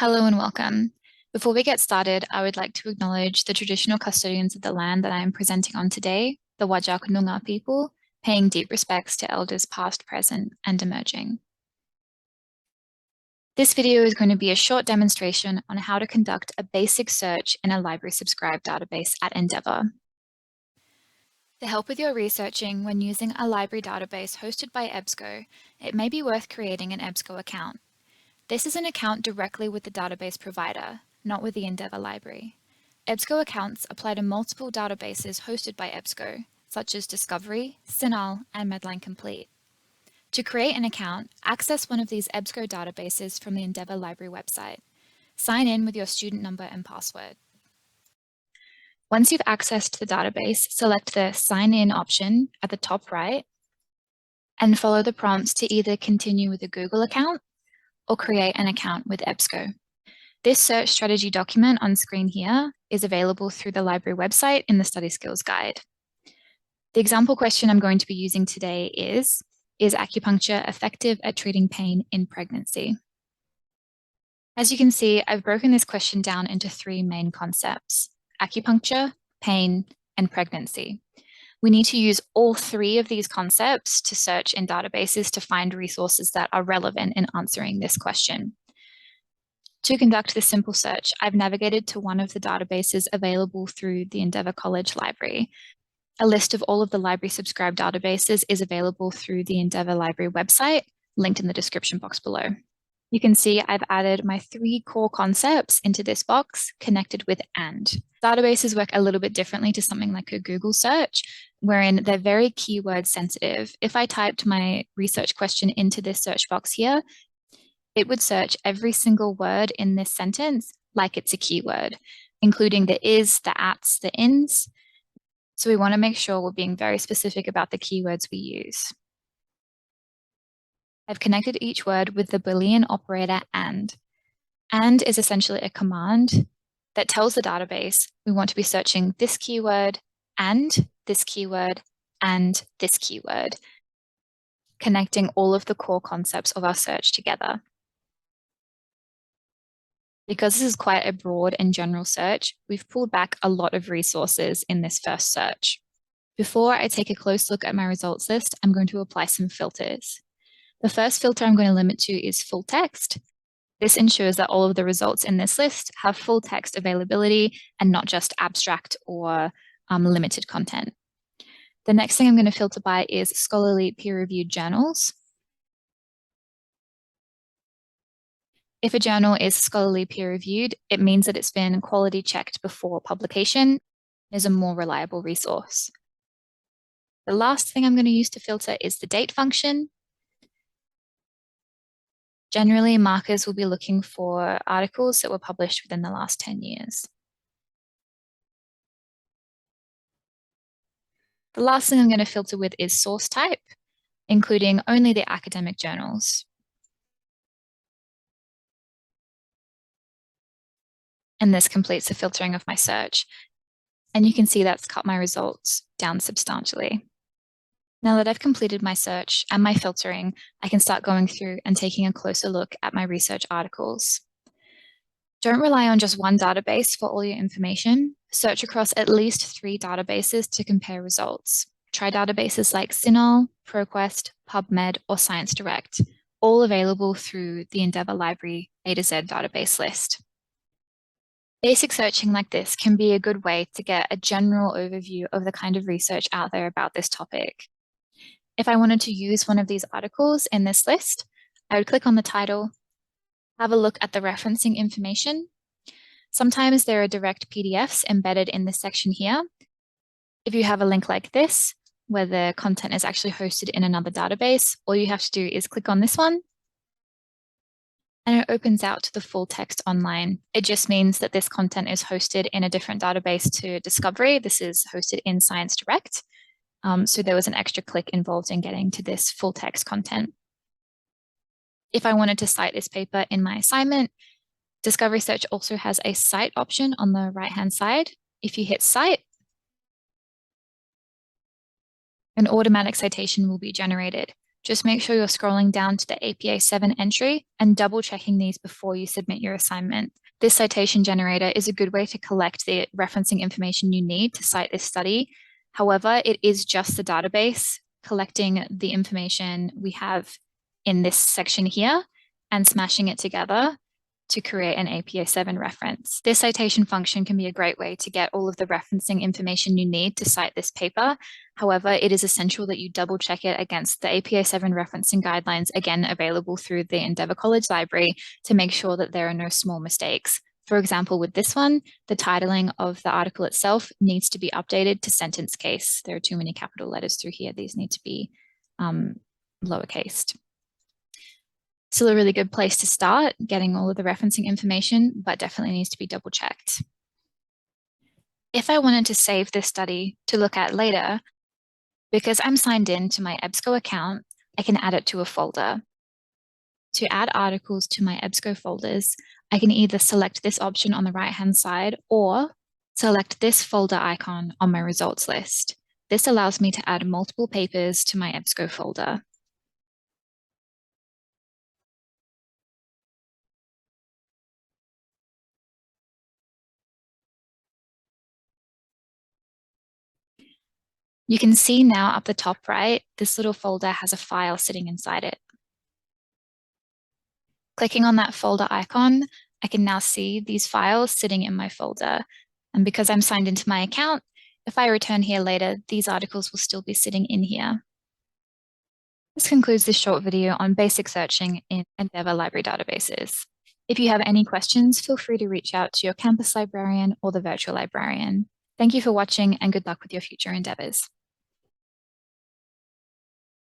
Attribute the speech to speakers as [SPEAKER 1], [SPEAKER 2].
[SPEAKER 1] Hello and welcome. Before we get started, I would like to acknowledge the traditional custodians of the land that I am presenting on today, the Whadjuk Noongar people, paying deep respects to elders past, present, and emerging. This video is going to be a short demonstration on how to conduct a basic search in a library subscribed database at Endeavour. To help with your researching when using a library database hosted by EBSCO, it may be worth creating an EBSCO account. This is an account directly with the database provider, not with the Endeavour library. EBSCO accounts apply to multiple databases hosted by EBSCO, such as Discovery, CINAHL, and Medline Complete. To create an account, access one of these EBSCO databases from the Endeavour library website. Sign in with your student number and password. Once you've accessed the database, select the Sign In option at the top right and follow the prompts to either continue with a Google account or create an account with EBSCO. This search strategy document on screen here is available through the library website in the Study Skills Guide. The example question I'm going to be using today is acupuncture effective at treating pain in pregnancy? As you can see, I've broken this question down into three main concepts: acupuncture, pain, and pregnancy. We need to use all three of these concepts to search in databases to find resources that are relevant in answering this question. To conduct this simple search, I've navigated to one of the databases available through the Endeavour College Library. A list of all of the library subscribed databases is available through the Endeavour Library website, linked in the description box below. You can see I've added my three core concepts into this box, connected with AND. Databases work a little bit differently to something like a Google search, wherein they're very keyword sensitive. If I typed my research question into this search box here, it would search every single word in this sentence like it's a keyword, including the is, the ats, the ins. So we want to make sure we're being very specific about the keywords we use. I've connected each word with the Boolean operator AND. AND is essentially a command that tells the database we want to be searching this keyword and this keyword and this keyword, connecting all of the core concepts of our search together. Because this is quite a broad and general search, we've pulled back a lot of resources in this first search. Before I take a close look at my results list, I'm going to apply some filters. The first filter I'm going to limit to is full text. This ensures that all of the results in this list have full text availability and not just abstract or limited content. The next thing I'm going to filter by is scholarly peer-reviewed journals. If a journal is scholarly peer-reviewed, it means that it's been quality checked before publication, is a more reliable resource. The last thing I'm going to use to filter is the date function. Generally, markers will be looking for articles that were published within the last 10 years. The last thing I'm going to filter with is source type, including only the academic journals. And this completes the filtering of my search. And you can see that's cut my results down substantially. Now that I've completed my search and my filtering, I can start going through and taking a closer look at my research articles. Don't rely on just one database for all your information. Search across at least 3 databases to compare results. Try databases like CINAHL, ProQuest, PubMed, or ScienceDirect, all available through the Endeavour Library A to Z database list. Basic searching like this can be a good way to get a general overview of the kind of research out there about this topic. If I wanted to use one of these articles in this list, I would click on the title, have a look at the referencing information. Sometimes there are direct PDFs embedded in this section here. If you have a link like this, where the content is actually hosted in another database, all you have to do is click on this one, and it opens out to the full text online. It just means that this content is hosted in a different database to Discovery. This is hosted in ScienceDirect. So there was an extra click involved in getting to this full text content. If I wanted to cite this paper in my assignment, Discovery Search also has a cite option on the right-hand side. If you hit cite, an automatic citation will be generated. Just make sure you're scrolling down to the APA 7 entry and double checking these before you submit your assignment. This citation generator is a good way to collect the referencing information you need to cite this study. However, it is just the database collecting the information we have in this section here and smashing it together to create an APA 7 reference. This citation function can be a great way to get all of the referencing information you need to cite this paper. However, it is essential that you double check it against the APA 7 referencing guidelines, again, available through the Endeavour College Library, to make sure that there are no small mistakes. For example, with this one, the titling of the article itself needs to be updated to sentence case. There are too many capital letters through here. These need to be lowercased. Still a really good place to start getting all of the referencing information, but definitely needs to be double checked. If I wanted to save this study to look at later, because I'm signed in to my EBSCO account, I can add it to a folder. To add articles to my EBSCO folders, I can either select this option on the right-hand side or select this folder icon on my results list. This allows me to add multiple papers to my EBSCO folder. You can see now up the top right, this little folder has a file sitting inside it. Clicking on that folder icon, I can now see these files sitting in my folder. And because I'm signed into my account, if I return here later, these articles will still be sitting in here. This concludes this short video on basic searching in Endeavour library databases. If you have any questions, feel free to reach out to your campus librarian or the virtual librarian. Thank you for watching and good luck with your future endeavors.